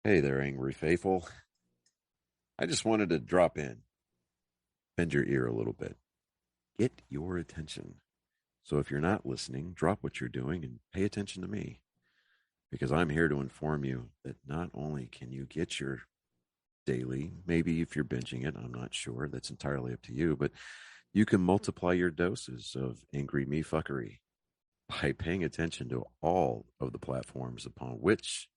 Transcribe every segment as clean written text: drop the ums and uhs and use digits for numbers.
Hey there, angry faithful. I just wanted to drop in, bend your ear a little bit, get your attention. So if you're not listening, drop what you're doing and pay attention to me because I'm here to inform you that not only can you get your daily, maybe if you're binging it, I'm not sure, that's entirely up to you, but you can multiply your doses of angry me fuckery by paying attention to all of the platforms upon which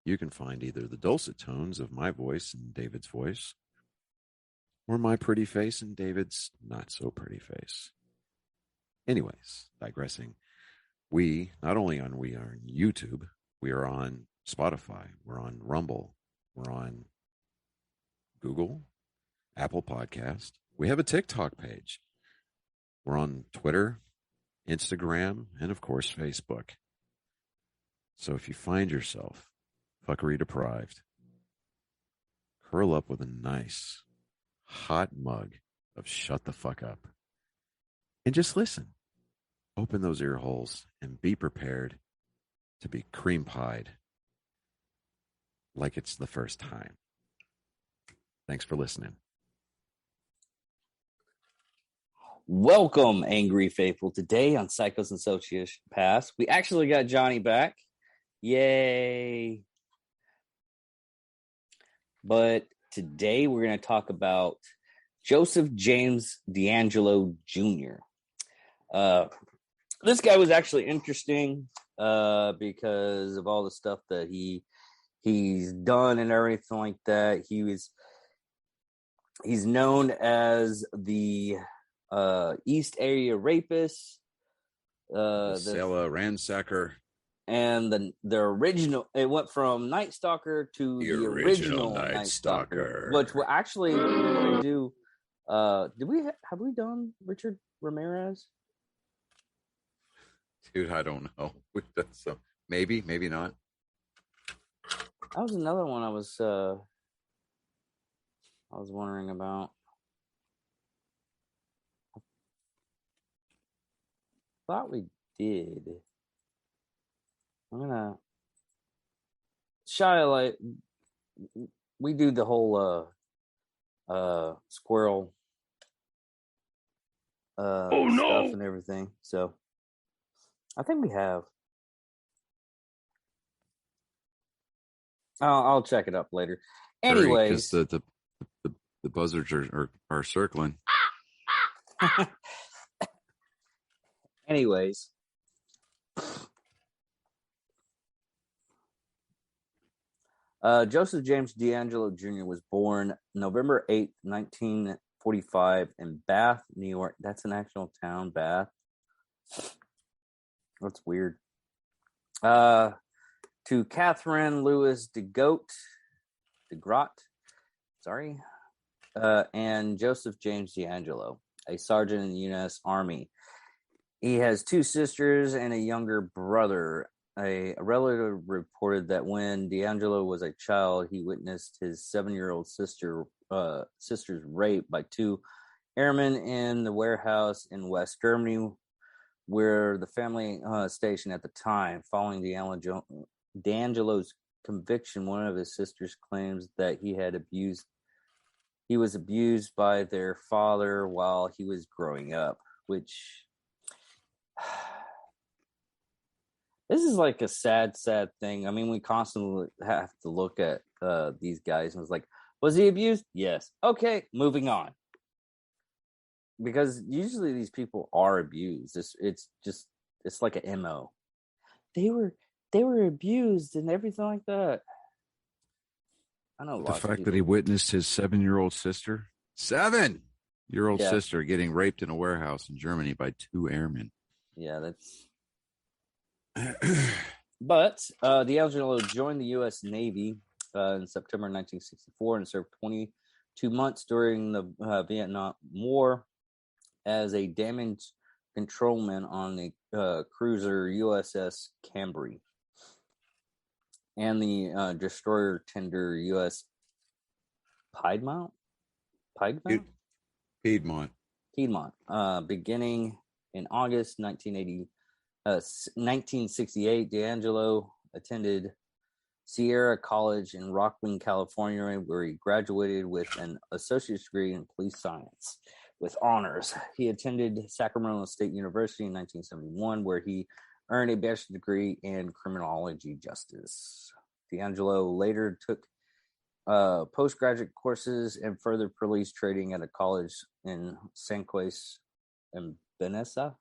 you can find either the dulcet tones of my voice and David's voice, or my pretty face and David's not so pretty face. Anyways, digressing, we not only we are on YouTube, we are on Spotify, we're on Rumble, we're on Google, Apple Podcast. We have a TikTok page. We're on Twitter, Instagram, and of course Facebook. So if you find yourself fuckery deprived, curl up with a nice hot mug of shut the fuck up and just listen. Open those ear holes and be prepared to be cream pied like it's the first time. Thanks for listening. Welcome, Angry Faithful. Today on Psychos and Sociopaths, we actually got Johnny back. Yay. But today we're going to talk about Joseph James DeAngelo Jr. This guy was actually interesting because of all the stuff that he's done and everything like that. He's known as the East Area Rapist, the Sailor Ransacker, and the original. It went from Night Stalker to the original Night Stalker, which we're actually going to do. Have we done Richard Ramirez? Dude, I don't know. We've done some. Maybe not. That was another one I was wondering about. Thought we did. I'm gonna like we do the whole squirrel stuff and everything. So I think we have. I'll check it up later. Anyways, because the buzzards are circling. Anyways, Joseph James DeAngelo Jr. was born November 8th, 1945 in Bath, New York. That's an actual town, Bath. That's weird. To Catherine Lewis DeGroat, and Joseph James DeAngelo, a sergeant in the U.S. Army. He has two sisters and a younger brother. A relative reported that when DeAngelo was a child, he witnessed his 7-year-old sister's rape by two airmen in the warehouse in West Germany, where the family stationed at the time. Following DeAngelo's conviction, one of his sisters claims that he was abused by their father while he was growing up, which this is like a sad thing. I mean, we constantly have to look at these guys and it's like, was he abused? Yes. Okay, moving on. Because usually these people are abused. It's like an MO. They were abused and everything like that. I know the fact that he witnessed his 7-year-old sister, sister getting raped in a warehouse in Germany by two airmen. Yeah, that's. But DeAngelo joined the U.S. Navy in September 1964 and served 22 months during the Vietnam War as a damage controlman on the cruiser USS Cambrai and the destroyer tender U.S. Piedmont, beginning in August 1968, DeAngelo attended Sierra College in Rockwing, California, where he graduated with an associate's degree in police science with honors. He attended Sacramento State University in 1971, where he earned a bachelor's degree in criminology justice. DeAngelo later took postgraduate courses and further police training at a college in San Quais and Vanessa.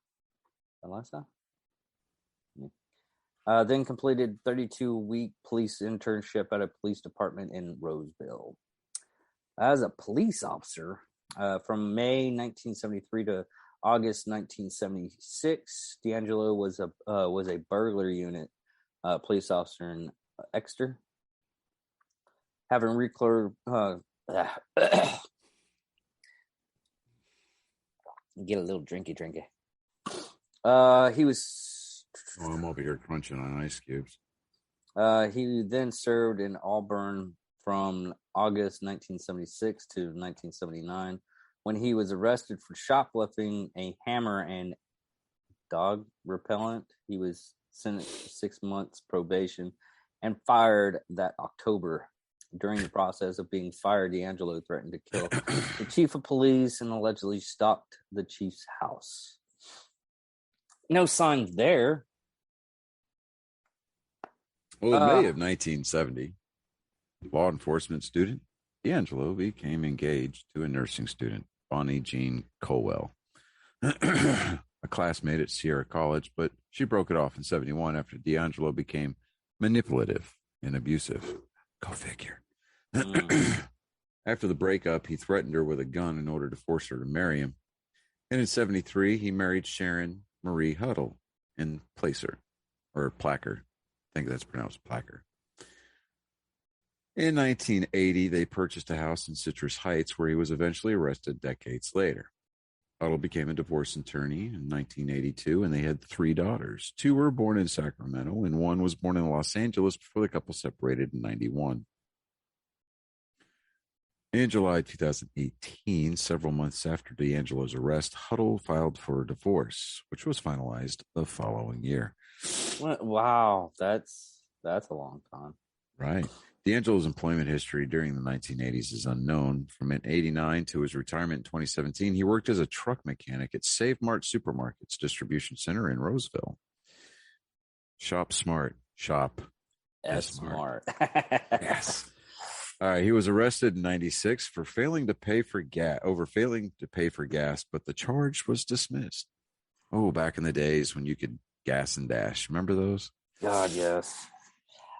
Then completed 32-week police internship at a police department in Roseville. As a police officer, from May 1973 to August 1976, DeAngelo was a burglary unit police officer in Exeter. Having get a little drinky. He was. Oh, I'm over here crunching on ice cubes. He then served in Auburn from August 1976 to 1979, when he was arrested for shoplifting a hammer and dog repellent. He was sentenced to 6 months probation and fired that October. During the process of being fired, DeAngelo threatened to kill the chief of police and allegedly stalked the chief's house. No signs there. Well, in May of 1970, law enforcement student DeAngelo became engaged to a nursing student, Bonnie Jean Colwell, a classmate at Sierra College, but she broke it off in 71 after DeAngelo became manipulative and abusive. Go figure. After the breakup, he threatened her with a gun in order to force her to marry him. And in 73, he married Sharon Marie Huddle in Placer, or Placker. I think that's pronounced Placker. In 1980, they purchased a house in Citrus Heights, where he was eventually arrested decades later. Huddle became a divorce attorney in 1982, and they had 3 daughters. 2 were born in Sacramento, and 1 was born in Los Angeles before the couple separated in 91. In July 2018, several months after DeAngelo's arrest, Huddle filed for a divorce, which was finalized the following year. Wow, that's a long time. Right. DeAngelo's employment history during the 1980s is unknown. From 1989 to his retirement in 2017, he worked as a truck mechanic at Save Mart Supermarkets Distribution Center in Roseville. Shop smart. Shop smart. Yes. All right. He was arrested in 96 for failing to pay for gas, but the charge was dismissed. Oh, back in the days when you could gas and dash. Remember those? God, yes.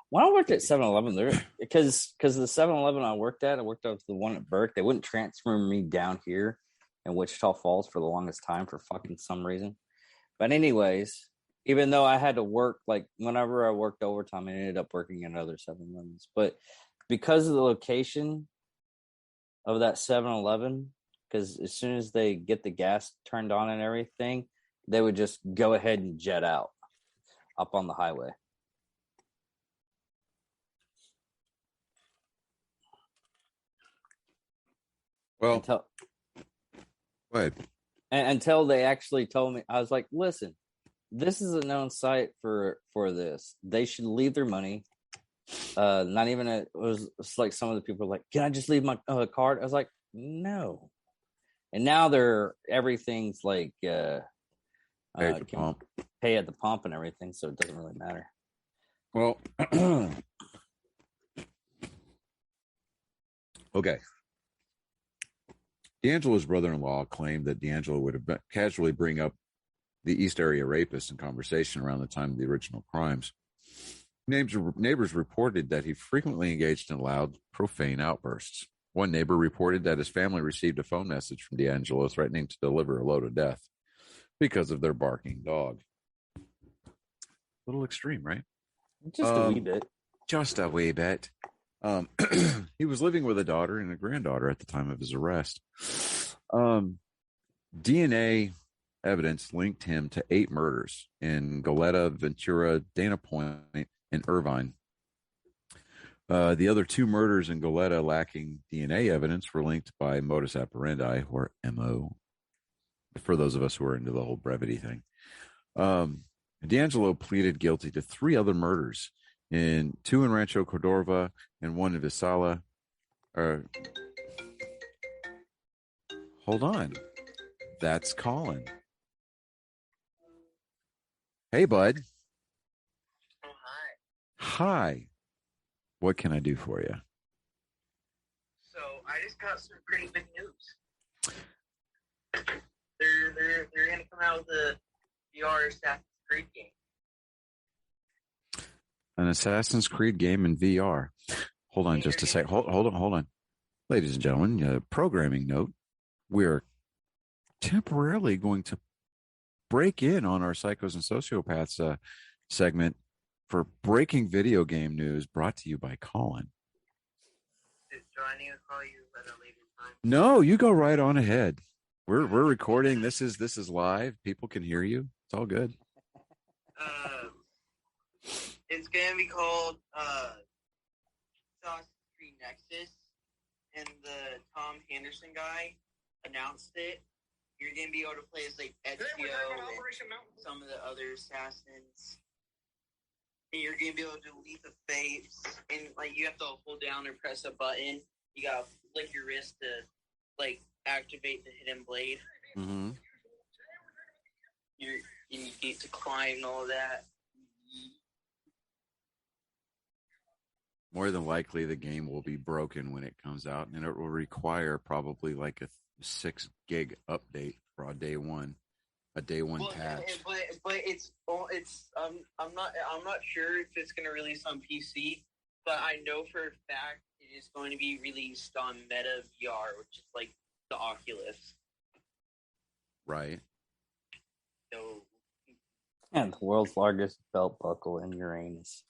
When I worked at 7-Eleven, there because the 7-Eleven I worked at the one at Burke. They wouldn't transfer me down here in Wichita Falls for the longest time for fucking some reason. But anyways, even though I had to work, like whenever I worked overtime, I ended up working at other 7-Elevens. But because of the location of that 7-Eleven, because as soon as they get the gas turned on and everything, they would just go ahead and jet out up on the highway. Well, go ahead. Until they actually told me, I was like, listen, this is a known site for this. They should leave their money. Not even it was like some of the people were like, can I just leave my card? I was like, no. And now everything's like pay at the pump. Pay at the pump and everything, so it doesn't really matter. Well, okay. DeAngelo's brother-in-law claimed that DeAngelo would have casually bring up the East Area rapist in conversation around the time of the original crimes. Neighbors reported that he frequently engaged in loud, profane outbursts. One neighbor reported that his family received a phone message from DeAngelo threatening to deliver a load of death because of their barking dog. A little extreme, right? Just a wee bit. Just a wee bit. He was living with a daughter and a granddaughter at the time of his arrest. DNA evidence linked him to 8 murders in Goleta, Ventura, Dana Point, and Irvine. The other 2 murders in Goleta lacking DNA evidence were linked by modus operandi, or MO, for those of us who are into the whole brevity thing. DeAngelo pleaded guilty to 3 other murders in 2 in Rancho Cordova and 1 in Visala. Hold on. That's Colin. Hey, bud. Oh, hi. Hi. What can I do for you? So I just got some pretty big news. They're gonna come out with a VR Assassin's Creed game. An Assassin's Creed game in VR. Hold on just a sec. Hold on. Ladies and gentlemen, programming note. We're temporarily going to break in on our Psychos and Sociopaths segment for breaking video game news brought to you by Colin. Do I need to call you at a later time? No, you go right on ahead. We're recording. This is live. People can hear you. It's all good. It's gonna be called Assassin's Creed Nexus, and the Tom Henderson guy announced it. You're gonna be able to play as like Ezio and some of the other assassins. And you're gonna be able to delete the fates, and like you have to hold down or press a button. You gotta flick your wrist to like activate the hidden blade. Mm-hmm. You need to climb and all of that. More than likely, the game will be broken when it comes out, and it will require probably like a 6 gig update for a day one patch. But I'm not sure if it's gonna release on PC, but I know for a fact it is going to be released on Meta VR, which is like the Oculus. Right. So. And the world's largest belt buckle in Uranus.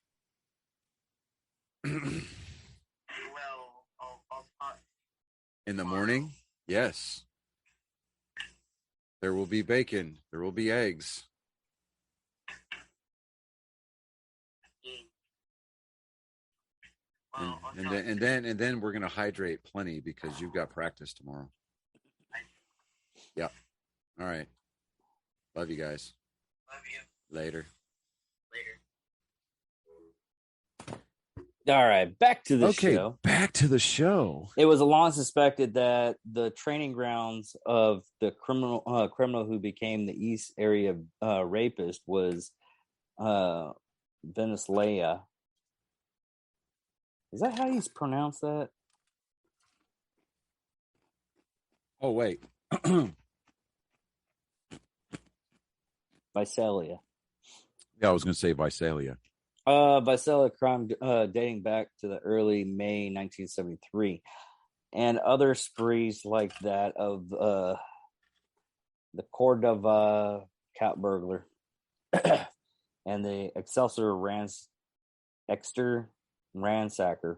Well, I'll talk. In the morning, yes. There will be bacon. There will be eggs. Well, And then we're gonna hydrate plenty because you've got practice tomorrow. Yeah. All right. Love you guys. Love you. Later. All right, back to the show. Back to the show. It was long suspected that the training grounds of the criminal who became the East Area rapist was Venezuela. Is that how you pronounce that? Oh, wait. Visalia. Yeah, I was going to say Visalia. Visalia crime dating back to the early May 1973, and other sprees like that of the Cordova cat burglar and the Excelsior Exter ransacker,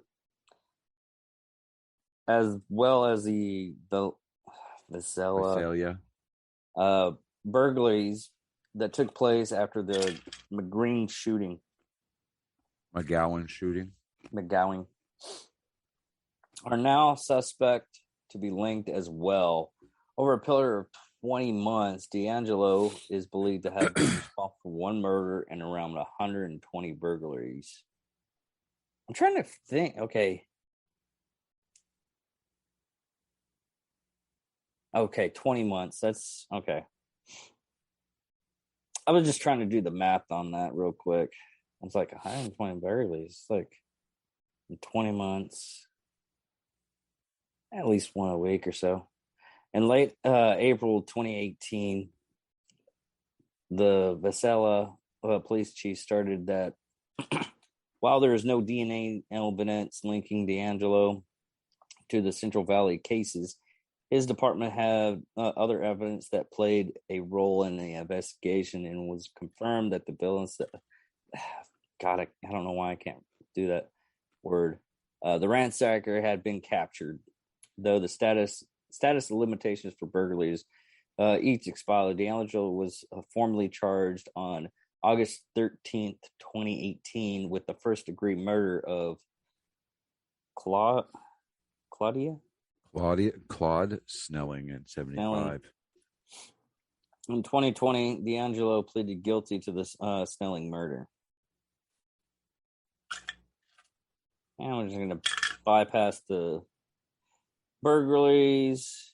as well as the Visalia burglaries that took place after the McGowan shooting, are now suspect to be linked as well. Over a period of 20 months, DeAngelo is believed to have been responsible for 1 murder and around 120 burglaries. I'm trying to think. Okay, 20 months. That's okay. I was just trying to do the math on that real quick. I was like 120 burglaries. It's like in 20 months, at least one a week or so. In late April 2018, the Vasella police chief started that while there is no DNA evidence linking DeAngelo to the Central Valley cases, his department had other evidence that played a role in the investigation, and was confirmed that the villains God, I don't know why I can't do that word. The ransacker had been captured, though the status limitations for burglaries each expired. DeAngelo was formally charged on August 13th, 2018, with the first-degree murder of Claude Snelling at 75. In 2020, DeAngelo pleaded guilty to this Snelling murder. And we're just going to bypass the burglaries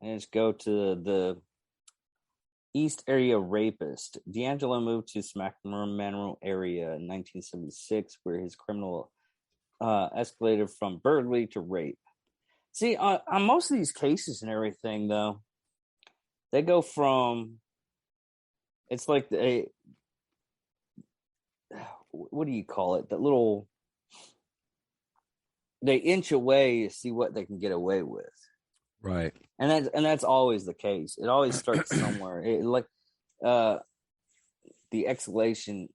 and just go to the East Area rapist. DeAngelo moved to Sacramento area in 1976, where his criminal escalated from burglary to rape. See, on most of these cases and everything, though, they go from, it's like what do you call it? That little, they inch away to see what they can get away with. Right. And that's always the case. It always starts somewhere. The exhalation.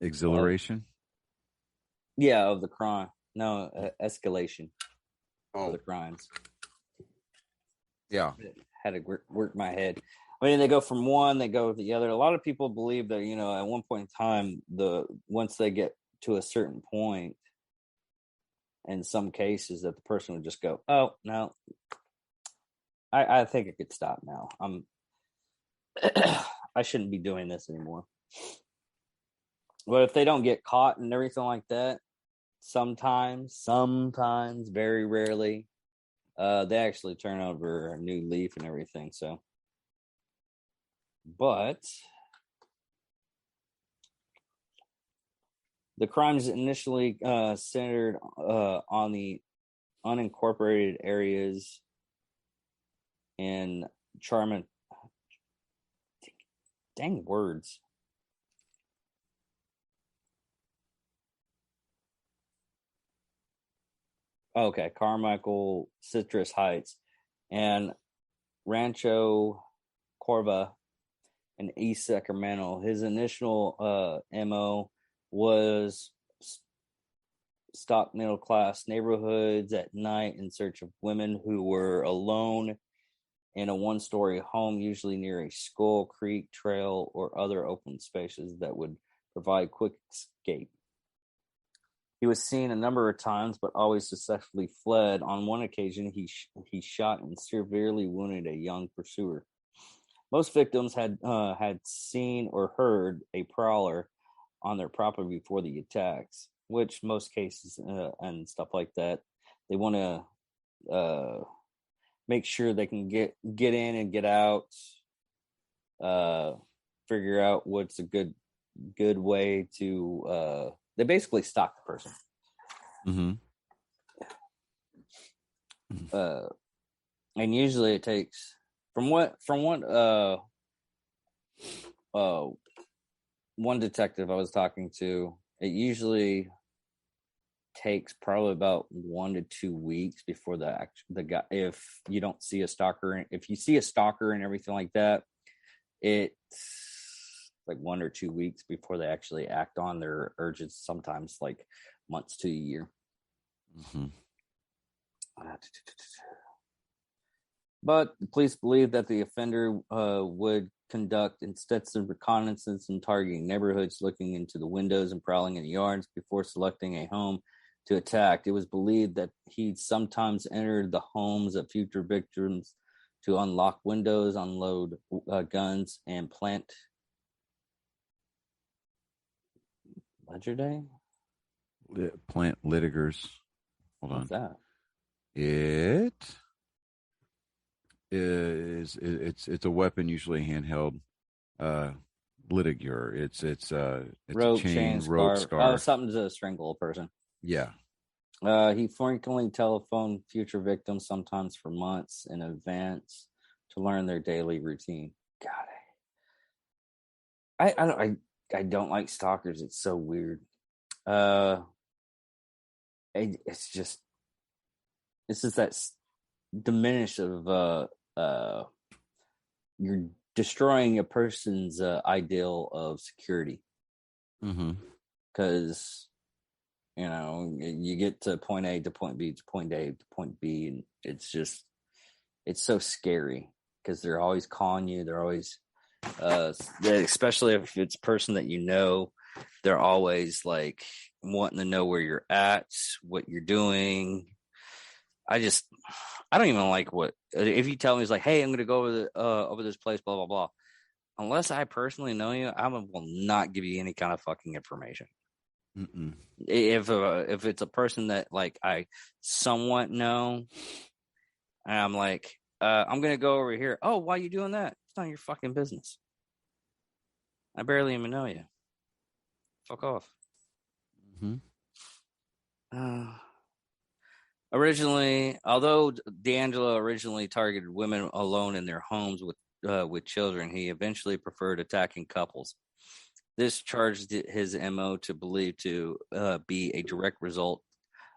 Exhilaration. Of the crime. No, escalation of the crimes. Yeah. Had to work my head. I mean, they go from one, they go to the other. A lot of people believe that, at one point in time, once they get to a certain point, in some cases, that the person would just go, "Oh no, I think I could stop now. I shouldn't be doing this anymore." But if they don't get caught and everything like that, sometimes, very rarely, they actually turn over a new leaf and everything. So, but the crimes initially centered on the unincorporated areas in Charmin. Dang words. Okay, Carmichael, Citrus Heights, and Rancho Corva in East Sacramento. His initial MO was stock middle-class neighborhoods at night in search of women who were alone in a one-story home, usually near a school, creek, trail, or other open spaces that would provide quick escape. He was seen a number of times, but always successfully fled. On one occasion, he shot and severely wounded a young pursuer. Most victims had seen or heard a prowler on their property before the attacks, which most cases and stuff like that, they want to make sure they can get in and get out, figure out what's a good way to they basically stalk the person. Mm-hmm. And usually it takes from what one detective I was talking to, it usually takes probably about 1 to 2 weeks before the guy, if you don't see a stalker, if you see a stalker and everything like that, it's like 1 or 2 weeks before they actually act on their urges, sometimes like months to a year. Mm-hmm. But the police believe that the offender would conduct extensive reconnaissance and targeting neighborhoods, looking into the windows and prowling in the yards before selecting a home to attack. It was believed that he sometimes entered the homes of future victims to unlock windows, unload guns, and plant Ledger Day? Plant litigers. Hold What's on. that? It is it's a weapon, usually handheld. Litigur. It's Rope, a chain, scarf. rope, scarf. Oh, something to strangle a person. Yeah. He frequently telephoned future victims, sometimes for months in advance, to learn their daily routine. God, I don't like stalkers. It's so weird. It's just that diminish of you're destroying a person's ideal of security. Because you get to point A to point B to point A to point B, and it's so scary because they're always calling you. They're always especially if it's a person that they're always like wanting to know where you're at, what you're doing. I don't even like if you tell me it's like, hey, I'm going to go over this place, blah, blah, blah. unless I personally know you, I will not give you any kind of fucking information. Mm-mm. If it's a person that like I somewhat know, and I'm like, I'm gonna go over here. Oh, why are you doing that? It's not your fucking business. I barely even know you. Fuck off. Mm-hmm. Originally, although DeAngelo originally targeted women alone in their homes with children, he eventually preferred attacking couples. This charged his MO to believe to be a direct result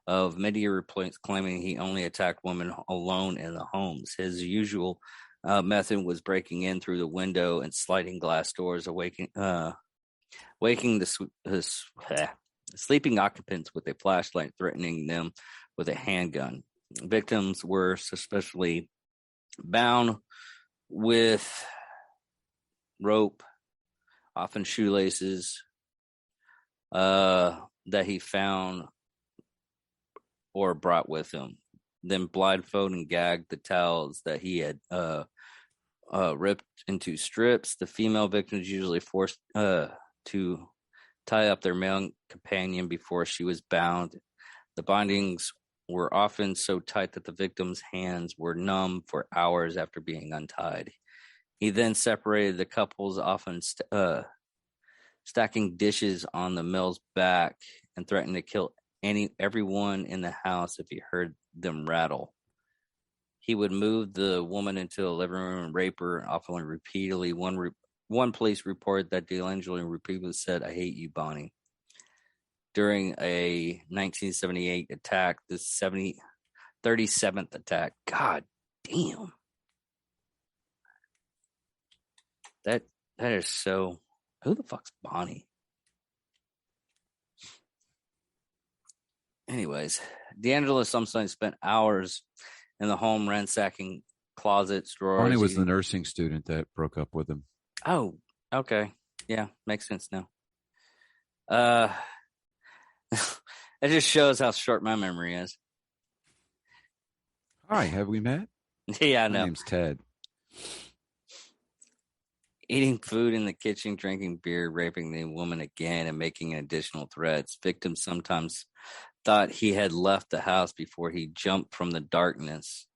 of media reports claiming he only attacked women alone in the homes. His usual method was breaking in through the window and sliding glass doors, waking his sleeping occupants with a flashlight, threatening them with a handgun. Victims were suspiciously bound with rope, often shoelaces, that he found or brought with him. Then blindfolded and gagged the towels that he had ripped into strips. The female victims usually forced to tie up their male companion before she was bound. The bindings were often so tight that the victim's hands were numb for hours after being untied. He then separated the couples, often stacking dishes on the mill's back, and threatened to kill everyone in the house if he heard them rattle. He would move the woman into a living room and rape her, often repeatedly. One police report that DeAngelo repeatedly said, "I hate you, Bonnie." During a 1978 attack, the 37th attack. God damn. That is so... Who the fuck's Bonnie? Anyways, DeAngelo sometimes spent hours in the home ransacking closets, drawers. Bonnie was the nursing student that broke up with him. Oh, okay. Yeah, makes sense now. It just shows how short my memory is. Hi, have we met? Yeah, I know. My name's Ted. Eating food in the kitchen, drinking beer, raping the woman again, and making additional threats. Victims sometimes thought he had left the house before he jumped from the darkness.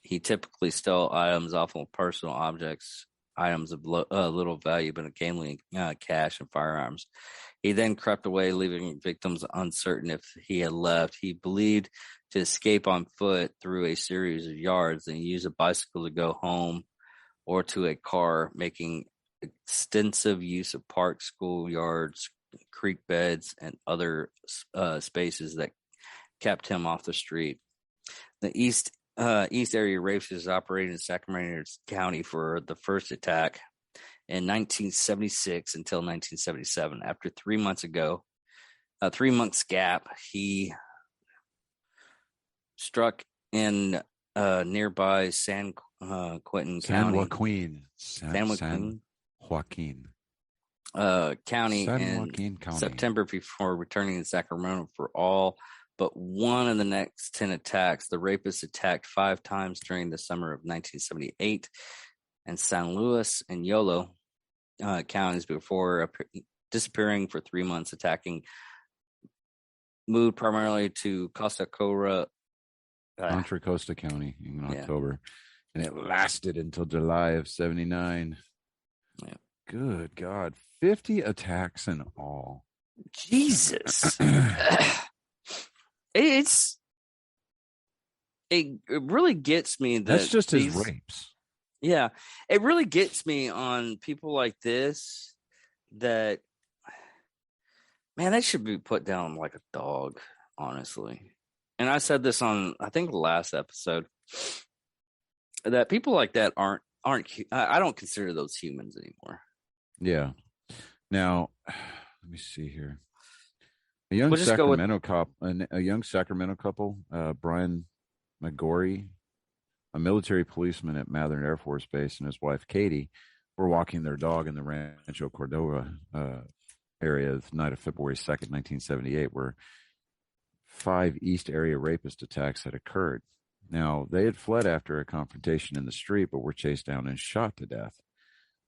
He typically stole items, often personal objects, items of little value, but occasionally cash and firearms. He then crept away, leaving victims uncertain if he had left. He believed to escape on foot through a series of yards and use a bicycle to go home or to a car, making extensive use of parks, schoolyards, creek beds, and other spaces that kept him off the street. The East Area Rapes operated in Sacramento County for the first attack in 1976 until 1977. After 3 months gap, he struck in nearby San Quentin County. San Joaquin County in September before returning to Sacramento for all but one of the next 10 attacks. The rapist attacked 5 times during the summer of 1978 in San Luis and Yolo counties before disappearing for 3 months, moved primarily to Contra Costa County in October, and it lasted until July of 79. Yeah. Good God, 50 attacks in all. Jesus. It really gets me that that's just his rapes. Yeah, it really gets me on people like this that, man, they should be put down like a dog, honestly. And I said this on, I think, the last episode, that people like that aren't. I don't consider those humans anymore. Yeah. Now, let me see here. A young Sacramento couple, Brian McGorry, a military policeman at Mathern Air Force Base, and his wife Katie were walking their dog in the Rancho Cordova area the night of February 2nd, 1978, where 5 East Area rapist attacks had occurred. Now, they had fled after a confrontation in the street, but were chased down and shot to death.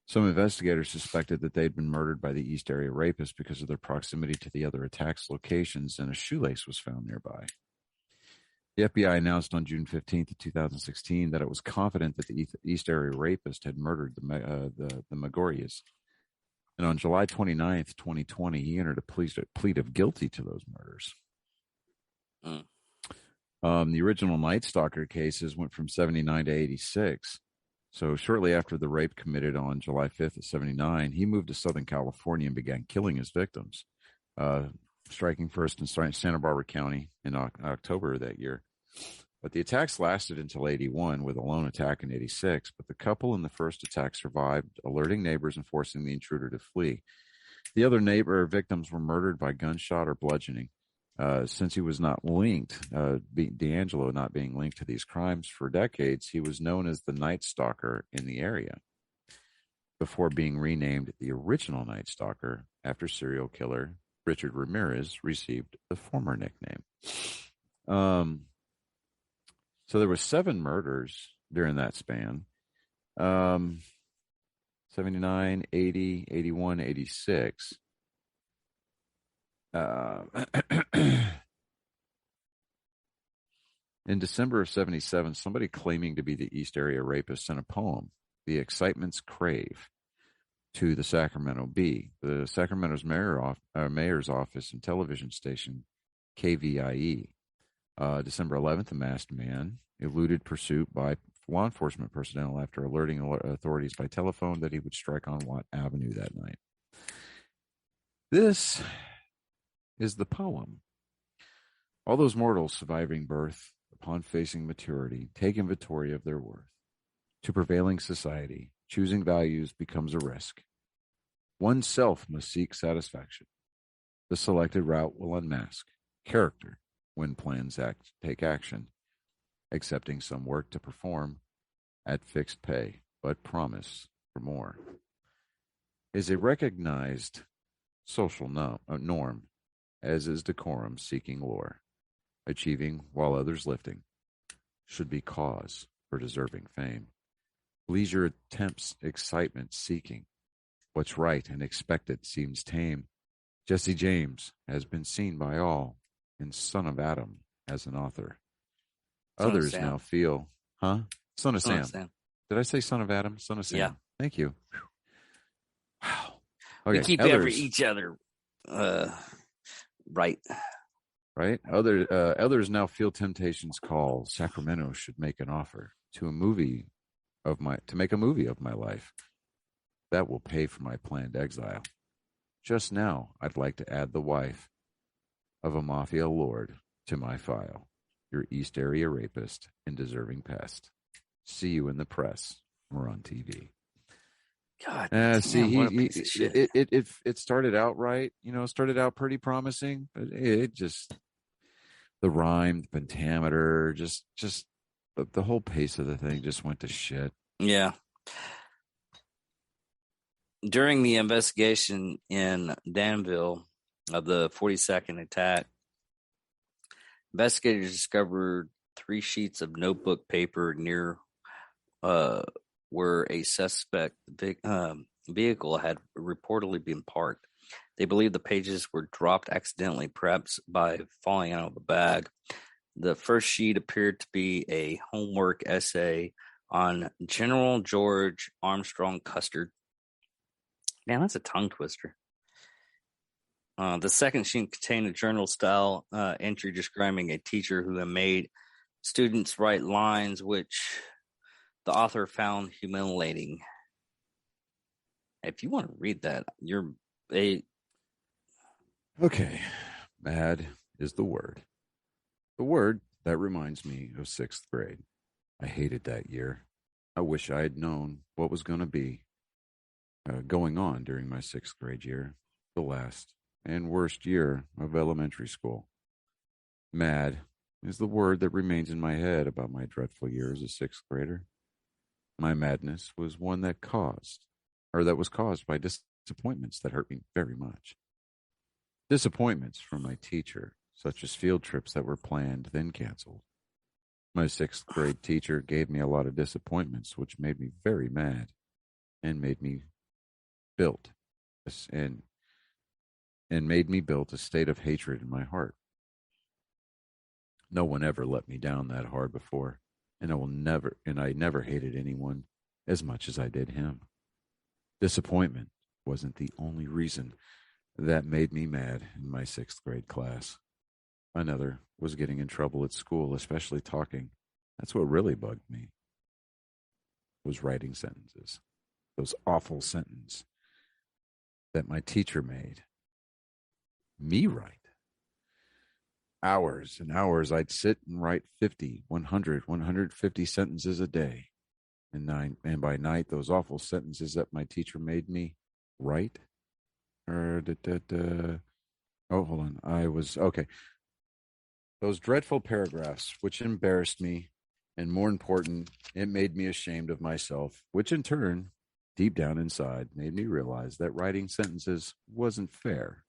Some investigators suspected that they'd been murdered by the East Area Rapists because of their proximity to the other attacks locations, and a shoelace was found nearby. The FBI announced on June 15th, 2016, that it was confident that the East Area Rapist had murdered the Magorias. And on July 29th, 2020, he entered a plea of guilty to those murders. The original Night Stalker cases went from 79 to 86. So shortly after the rape committed on July 5th of 79, he moved to Southern California and began killing his victims, striking first in Santa Barbara County in October of that year. But the attacks lasted until 81, with a lone attack in 86. But the couple in the first attack survived, alerting neighbors and forcing the intruder to flee. The other victims were murdered by gunshot or bludgeoning. Since he was not linked, DeAngelo not being linked to these crimes for decades, he was known as the Night Stalker in the area, before being renamed the original Night Stalker after serial killer Richard Ramirez received the former nickname. So there were 7 murders during that span. 79, 80, 81, 86. In December of 77, somebody claiming to be the East Area Rapist sent a poem, The Excitement's Crave, to the Sacramento Bee, the Sacramento's mayor's office and television station, KVIE. December 11th, a masked man eluded pursuit by law enforcement personnel after alerting authorities by telephone that he would strike on Watt Avenue that night. This is the poem. All those mortals surviving birth, upon facing maturity, take inventory of their worth. To prevailing society, choosing values becomes a risk. Oneself must seek satisfaction. The selected route will unmask character when plans take action, accepting some work to perform at fixed pay, but promise for more. Is a recognized social norm, as is decorum seeking lore. Achieving while others lifting should be cause for deserving fame. Leisure attempts excitement seeking. What's right and expected seems tame. Jesse James has been seen by all in Son of Adam as an author. Others now feel, Son of Sam. Did I say Son of Adam? Son of Sam. Yeah. Thank you. Wow. Okay. We keep each other right. Right. Others now feel temptation's call. Sacramento should make an offer to make a movie of my life. That will pay for my planned exile. Just now, I'd like to add the wife of a mafia lord to my file. Your East Area Rapist and deserving pest. See you in the press or on TV. God, it started out right. Started out pretty promising, but it just, the rhyme, the pentameter, just the whole pace of the thing just went to shit. Yeah. During the investigation in Danville of the 42nd attack, investigators discovered 3 sheets of notebook paper near where a suspect vehicle had reportedly been parked. They believe the pages were dropped accidentally, perhaps by falling out of a bag. The first sheet appeared to be a homework essay on General George Armstrong Custer. Man, that's a tongue twister. The second sheet contained a journal-style entry describing a teacher who had made students write lines which the author found humiliating. If you want to read that, Okay. Mad is the word. The word that reminds me of 6th grade. I hated that year. I wish I had known what was going to be going on during my 6th grade year, the last and worst year of elementary school. Mad is the word that remains in my head about my dreadful year as a 6th grader. My madness was one that was caused by disappointments that hurt me very much. Disappointments from my teacher, such as field trips that were planned, then canceled. My 6th grade teacher gave me a lot of disappointments, which made me very mad and made me built and made me build a state of hatred in my heart. No one ever let me down that hard before, and I never hated anyone as much as I did him. Disappointment wasn't the only reason that made me mad in my 6th grade class. Another was getting in trouble at school, especially talking. That's what really bugged me, was writing sentences. Those awful sentences that my teacher made me write. Hours and hours I'd sit and write 50, 100, 150 sentences a day. And by night, those awful sentences that my teacher made me write. Oh, hold on. Okay. Those dreadful paragraphs, which embarrassed me, and more important, it made me ashamed of myself, which in turn, deep down inside, made me realize that writing sentences wasn't fair.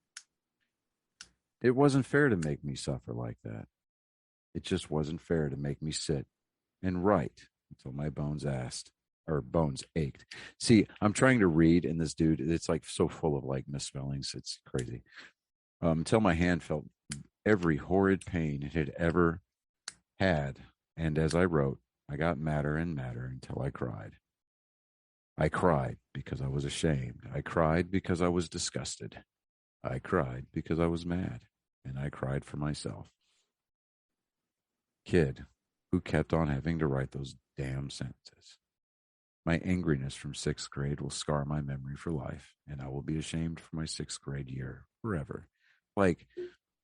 It wasn't fair to make me suffer like that. It just wasn't fair to make me sit and write until my bones ached. See, I'm trying to read, and this dude, it's like so full of like misspellings. It's crazy. Until my hand felt every horrid pain it had ever had. And as I wrote, I got madder and madder until I cried. I cried because I was ashamed. I cried because I was disgusted. I cried because I was mad. And I cried for myself. Kid who kept on having to write those damn sentences. My angriness from 6th grade will scar my memory for life, and I will be ashamed for my 6th grade year forever. Like,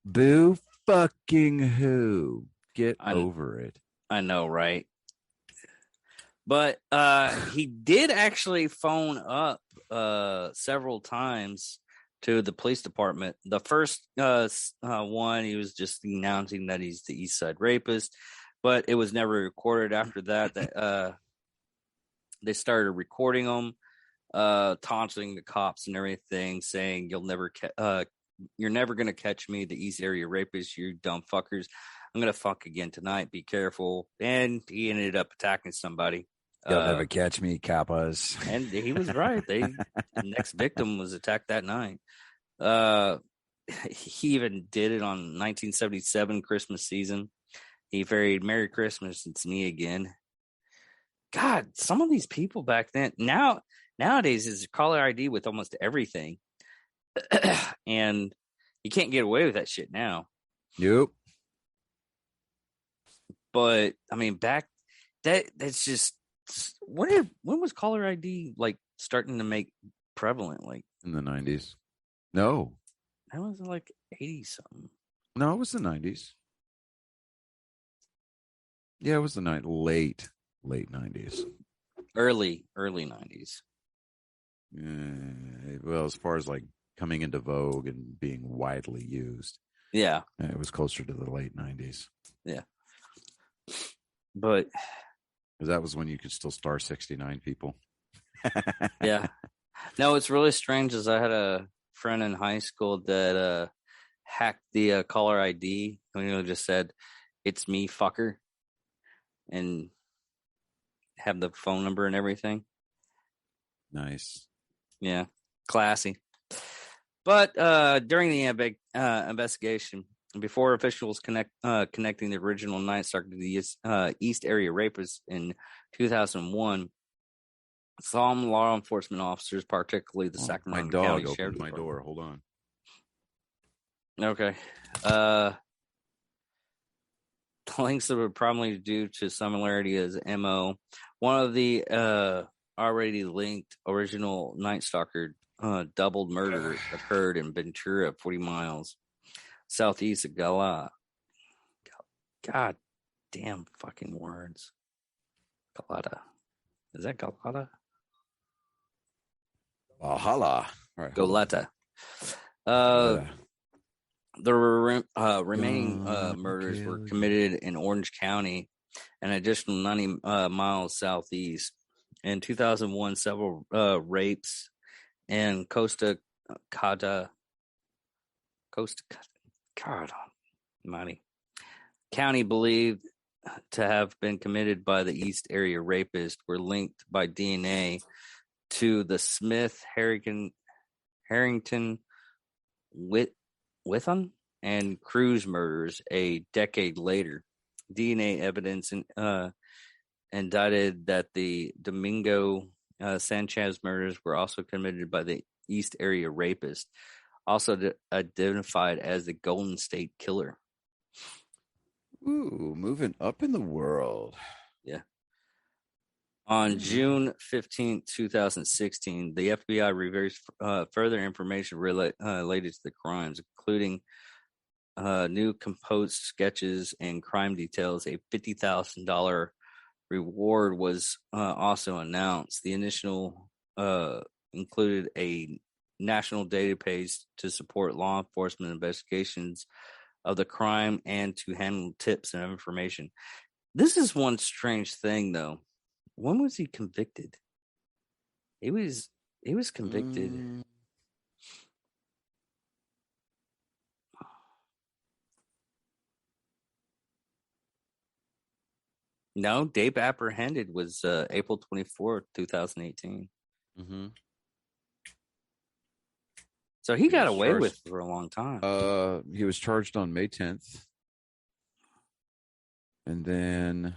boo fucking who? Get over it. I know, right? But he did actually phone up several times to the police department. The first one, he was just announcing that he's the East Side rapist, but it was never recorded. After that, they started recording him, taunting the cops and everything, saying, you're never going to catch me, the East Area rapist, you dumb fuckers. I'm going to fuck again tonight. Be careful. And he ended up attacking somebody. You'll never catch me, Kappas. And he was right. The next victim was attacked that night. He even did it on 1977 Christmas season. He varied "Merry Christmas, It's Me Again." God, some of these people back then. Nowadays is caller ID with almost everything, and you can't get away with that shit now. Nope. But I mean, that's just. When was caller ID like starting to make prevalent? Like in the 90s? No, that was like 80 something. No, it was the 90s. Yeah, it was the late 90s. Early 90s. Well, as far as like coming into vogue and being widely used, yeah, it was closer to the late 90s. Yeah, but. Because that was when you could still star 69 people. Yeah. No, it's really strange is I had a friend in high school that hacked the caller ID. Just said, "It's me, fucker." And have the phone number and everything. Nice. Yeah. Classy. But during the investigation, before officials connecting the original Night Stalker to the East Area Rapist in 2001, some law enforcement officers, particularly the Sacramento County Sheriff's Department. My door. Hold on. Okay. The links that were probably due to similarity as MO. One of the already linked original Night Stalker doubled murder occurred in Ventura, 40 miles southeast of Galata. God damn fucking words. Galata. Is that Galata? Valhalla. All right. Goleta. The remaining murders were committed in Orange County, an additional 90 miles southeast. In 2001, several rapes in Costa God Almighty. County believed to have been committed by the East Area rapist were linked by DNA to the Smith Harrington Witham and Cruz murders a decade later. DNA evidence indicted that the Domingo Sanchez murders were also committed by the East Area rapist, also identified as the Golden State Killer. Ooh, moving up in the world. Yeah. On June 15, 2016, the FBI revealed further information related to the crimes, including new composed sketches and crime details. A $50,000 reward was also announced. The initial included a national database to support law enforcement investigations of the crime and to handle tips and information. This is one strange thing, though. When was he convicted? He was convicted. No, date apprehended was April 24th, 2018. Mm-hmm. So he got away with it for a long time. He was charged on May 10th. And then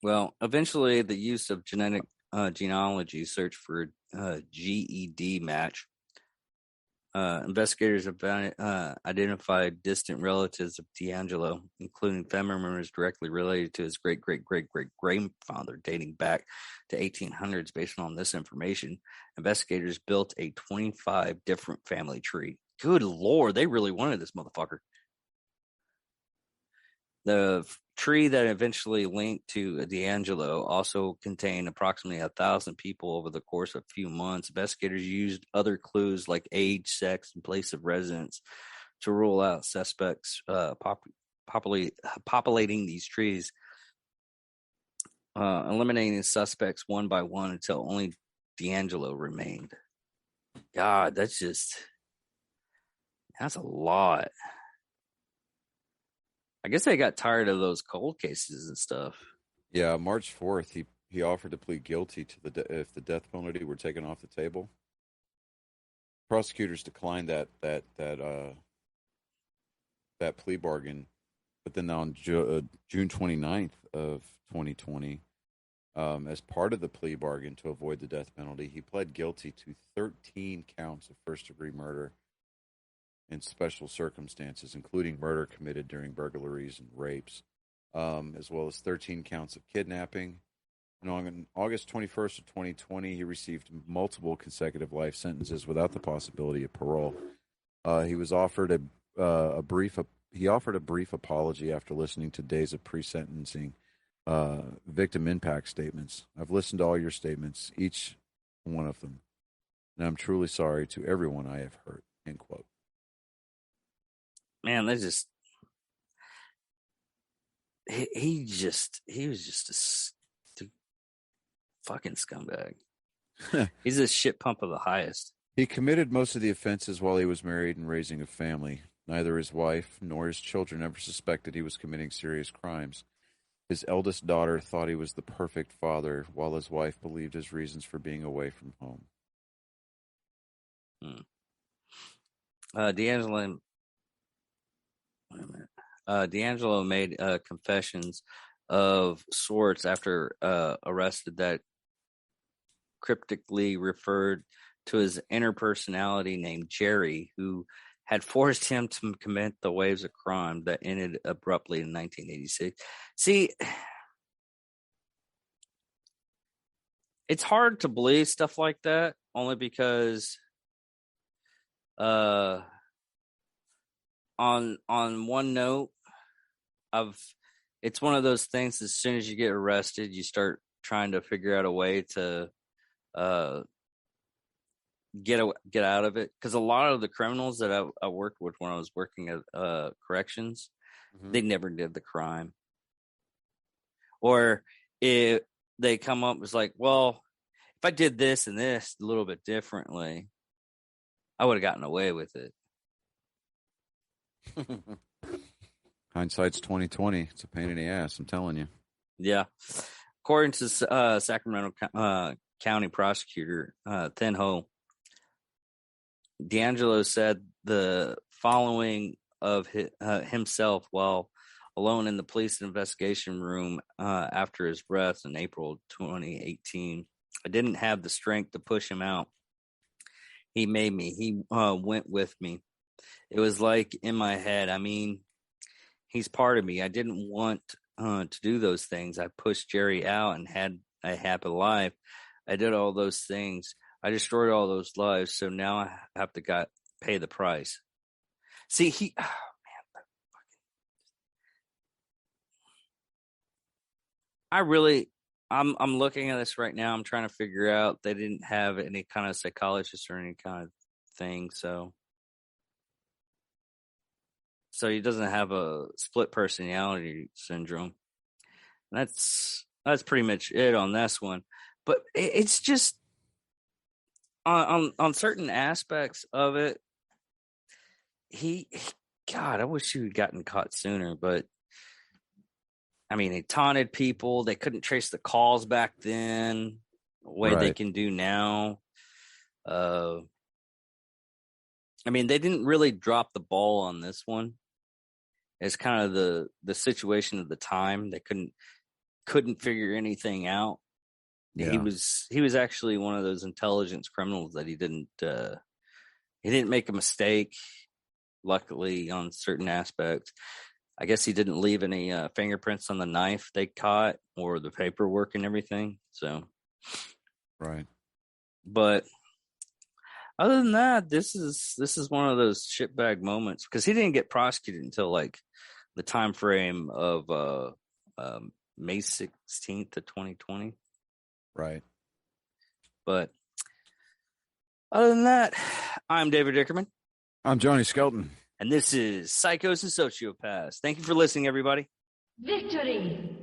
well, eventually the use of genetic genealogy search for GED match. Investigators have identified distant relatives of DeAngelo, including family members directly related to his great-great-great-great-grandfather dating back to 1800s. Based on this information, investigators built a 25 different family tree. Good Lord, they really wanted this motherfucker. The tree that eventually linked to DeAngelo also contained approximately 1,000 people over the course of a few months. Investigators used other clues like age, sex, and place of residence to rule out suspects populating these trees, eliminating suspects one by one until only DeAngelo remained. God, that's a lot. I guess they got tired of those cold cases and stuff. Yeah, March 4th, he offered to plead guilty to if the death penalty were taken off the table. Prosecutors declined that plea bargain, but then on June 29th of 2020, as part of the plea bargain to avoid the death penalty, he pled guilty to 13 counts of first-degree murder in special circumstances, including murder committed during burglaries and rapes, as well as 13 counts of kidnapping. And on August 21st of 2020, he received multiple consecutive life sentences without the possibility of parole. He was offered a brief apology after listening to days of pre-sentencing victim impact statements. I've listened to all your statements, each one of them, and I'm truly sorry to everyone I have hurt. End quote. Man, he was just a fucking scumbag. He's a shit pump of the highest. He committed most of the offenses while he was married and raising a family. Neither his wife nor his children ever suspected he was committing serious crimes. His eldest daughter thought he was the perfect father, while his wife believed his reasons for being away from home. DeAngelo made confessions of sorts after arrested that cryptically referred to his inner personality named Jerry, who had forced him to commit the waves of crime that ended abruptly in 1986. See, it's hard to believe stuff like that, only because on one note, it's one of those things, as soon as you get arrested, you start trying to figure out a way to get out of it. Because a lot of the criminals that I worked with when I was working at corrections, they never did the crime. Or if they come up, it's like, well, if I did this and this a little bit differently, I would have gotten away with it. Hindsight's 2020. It's a pain in the ass. I'm telling you. Yeah. According to Sacramento County Prosecutor Thin Ho, DeAngelo said the following of himself while alone in the police investigation room after his arrest in April 2018. I didn't have the strength to push him out. He made me. He went with me. It was like in my head. I mean, he's part of me. I didn't want to do those things. I pushed Jerry out and had a happy life. I did all those things. I destroyed all those lives. So now I have to pay the price. See, I'm looking at this right now. I'm trying to figure out. They didn't have any kind of psychologist or any kind of thing. So he doesn't have a split personality syndrome. That's pretty much it on this one. But it's just on certain aspects of it. God, I wish he had gotten caught sooner. But I mean, he taunted people. They couldn't trace the calls back then, the way they can do now. I mean, they didn't really drop the ball on this one. It's kind of the situation of the time. They couldn't figure anything out. Yeah. He was actually one of those intelligence criminals that he didn't make a mistake. Luckily, on certain aspects, I guess he didn't leave any fingerprints on the knife they caught or the paperwork and everything. So, right. But other than that, this is one of those shitbag moments because he didn't get prosecuted until like the time frame of May 16th of 2020. Right. But other than that, I'm David Dickerman. I'm Johnny Skelton. And this is Psychos and Sociopaths. Thank you for listening, everybody. Victory!